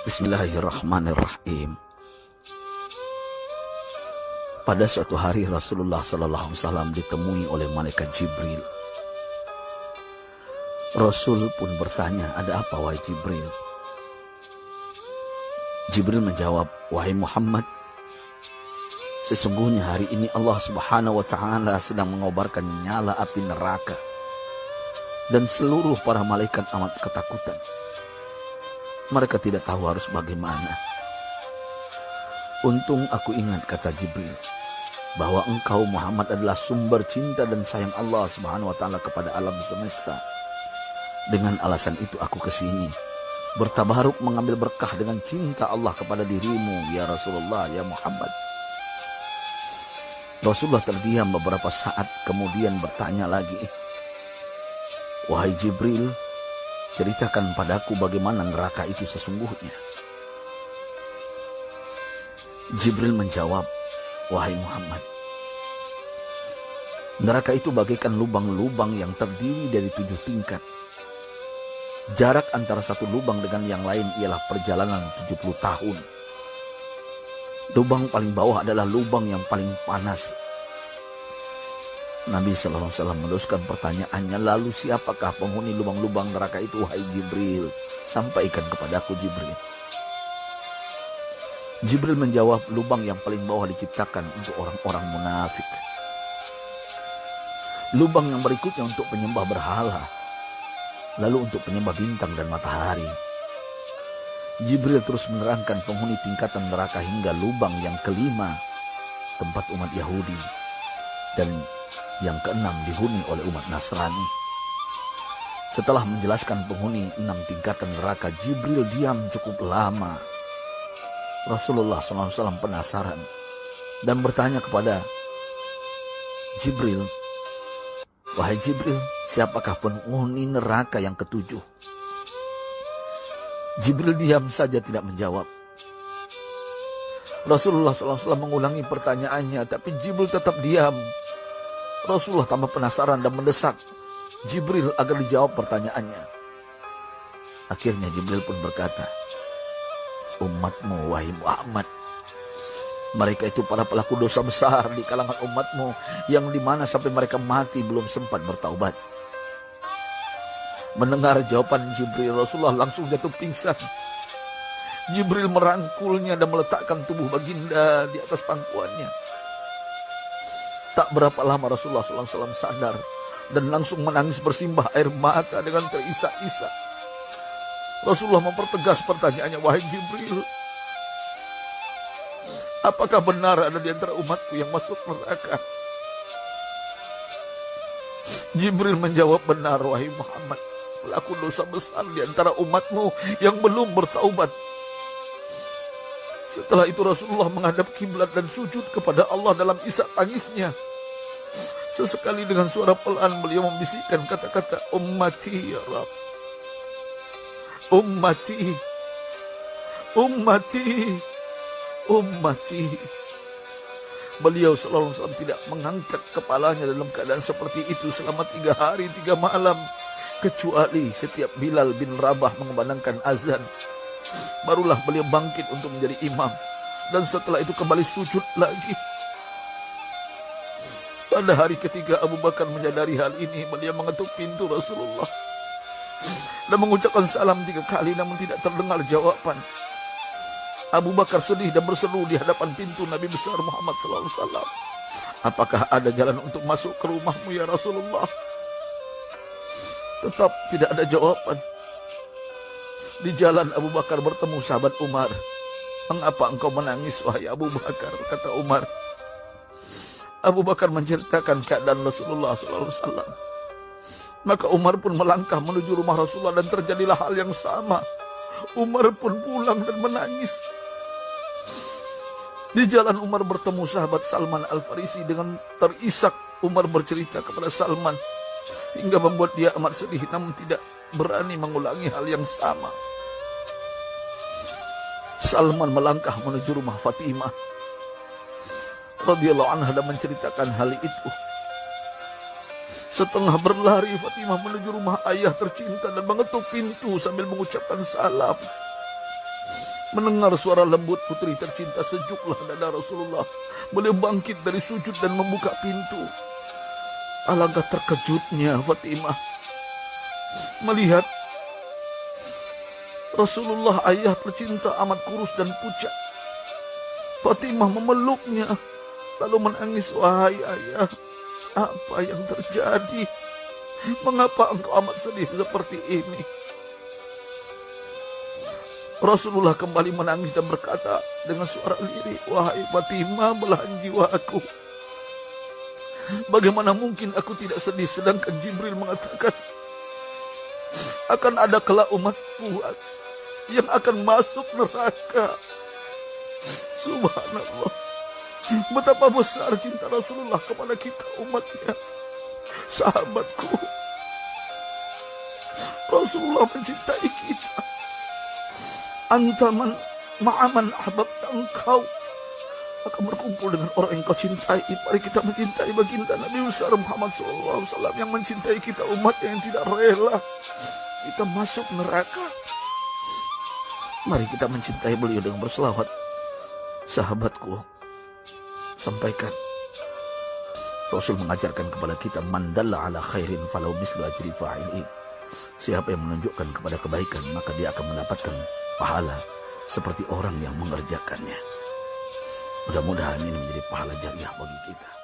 Bismillahirrahmanirrahim. Pada suatu hari Rasulullah SAW ditemui oleh malaikat Jibril. Rasul pun bertanya, "Ada apa wahai Jibril?" Jibril menjawab, "Wahai Muhammad, sesungguhnya hari ini Allah Subhanahu wa Ta'ala sedang mengobarkan nyala api neraka, dan seluruh para malaikat amat ketakutan. Mereka tidak tahu harus bagaimana. Untung aku ingat," kata Jibril, "bahwa engkau Muhammad adalah sumber cinta dan sayang Allah Subhanahu wa Ta'ala kepada alam semesta. Dengan alasan itu aku kesini, bertabaruk mengambil berkah dengan cinta Allah kepada dirimu, ya Rasulullah, ya Muhammad." Rasulullah terdiam beberapa saat, kemudian bertanya lagi, "Wahai Jibril, ceritakan padaku bagaimana neraka itu sesungguhnya." Jibril menjawab, "Wahai Muhammad, neraka itu bagaikan lubang-lubang yang terdiri dari 7 tingkat. Jarak antara satu lubang dengan yang lain ialah perjalanan 70 tahun. Lubang paling bawah adalah lubang yang paling panas." Nabi SAW meneruskan pertanyaannya, "Lalu siapakah penghuni lubang-lubang neraka itu wahai Jibril? Sampaikan kepadaku Jibril." Jibril menjawab, "Lubang yang paling bawah diciptakan untuk orang-orang munafik. Lubang yang berikutnya untuk penyembah berhala. Lalu untuk penyembah bintang dan matahari." Jibril terus menerangkan penghuni tingkatan neraka hingga lubang yang kelima, tempat umat Yahudi, dan yang keenam dihuni oleh umat Nasrani. Setelah menjelaskan penghuni 6 tingkatan neraka, Jibril diam cukup lama. Rasulullah SAW penasaran dan bertanya kepada Jibril, "Wahai Jibril, siapakah penghuni neraka yang ke-7?" Jibril diam saja tidak menjawab. Rasulullah SAW mengulangi pertanyaannya, tapi Jibril tetap diam. Rasulullah tambah penasaran dan mendesak Jibril agar dijawab pertanyaannya. Akhirnya Jibril pun berkata, "Umatmu wahai Muhammad, mereka itu para pelaku dosa besar di kalangan umatmu, yang dimana sampai mereka mati belum sempat bertaubat." Mendengar jawaban Jibril, Rasulullah langsung jatuh pingsan. Jibril merangkulnya dan meletakkan tubuh baginda di atas pangkuannya. Tak berapa lama Rasulullah SAW sadar dan langsung menangis bersimbah air mata dengan terisak-isak. Rasulullah mempertegas pertanyaannya, "Wahai Jibril, apakah benar ada di antara umatku yang masuk neraka?" Jibril menjawab, "Benar wahai Muhammad, pelaku dosa besar di antara umatmu yang belum bertaubat." Setelah itu Rasulullah menghadap kiblat dan sujud kepada Allah dalam isak tangisnya. Sesekali dengan suara pelan beliau membisikkan kata-kata, "Ummati ya Rabb, ummati, ummati, ummati." Beliau SAW tidak mengangkat kepalanya dalam keadaan seperti itu selama 3 hari 3 malam. Kecuali setiap Bilal bin Rabah mengumandangkan azan, barulah beliau bangkit untuk menjadi imam. Dan setelah itu kembali sujud lagi. Pada hari ketiga Abu Bakar menyadari hal ini, beliau mengetuk pintu Rasulullah dan mengucapkan salam 3 kali namun tidak terdengar jawaban. Abu Bakar sedih dan berseru di hadapan pintu Nabi besar Muhammad SAW, "Apakah ada jalan untuk masuk ke rumahmu ya Rasulullah?" Tetap tidak ada jawaban. Di jalan Abu Bakar bertemu sahabat Umar. "Mengapa engkau menangis wahai Abu Bakar?" kata Umar. Abu Bakar menceritakan keadaan Rasulullah SAW. Maka Umar pun melangkah menuju rumah Rasulullah dan terjadilah hal yang sama. Umar pun pulang dan menangis. Di jalan Umar bertemu sahabat Salman Al-Farisi. Dengan terisak Umar bercerita kepada Salman hingga membuat dia amat sedih, namun tidak berani mengulangi hal yang sama. Salman melangkah menuju rumah Fatimah radhiyallahu anha dan menceritakan hal itu. Setengah berlari Fatimah menuju rumah ayah tercinta dan mengetuk pintu sambil mengucapkan salam. Mendengar suara lembut putri tercinta, sejuklah dada Rasulullah. Beliau bangkit dari sujud dan membuka pintu. Alangkah terkejutnya Fatimah melihat Rasulullah, ayah tercinta, amat kurus dan pucat. Fatimah memeluknya lalu menangis. Wahai ayah, apa yang terjadi? Mengapa engkau amat sedih seperti ini? Rasulullah kembali menangis dan berkata dengan suara lirih, wahai Fatimah, belahan jiwaku, bagaimana mungkin aku tidak sedih sedangkan Jibril mengatakan akan ada kelak umatku yang akan masuk neraka. Subhanallah, betapa besar cinta Rasulullah kepada kita umatnya. Sahabatku, Rasulullah mencintai kita. Antaman ma'aman ahbabta, engkau akan berkumpul dengan orang yang kau cintai. Mari kita mencintai baginda Nabi besar Muhammad SAW yang mencintai kita umatnya yang tidak rela kita masuk neraka. Mari kita mencintai beliau dengan berselawat. Sahabatku, sampaikan, Rasul mengajarkan kepada kita, man dalla ala khairin falau mislu ajri fa'ili. Siapa yang menunjukkan kepada kebaikan, maka dia akan mendapatkan pahala seperti orang yang mengerjakannya. Mudah-mudahan ini menjadi pahala jariah bagi kita.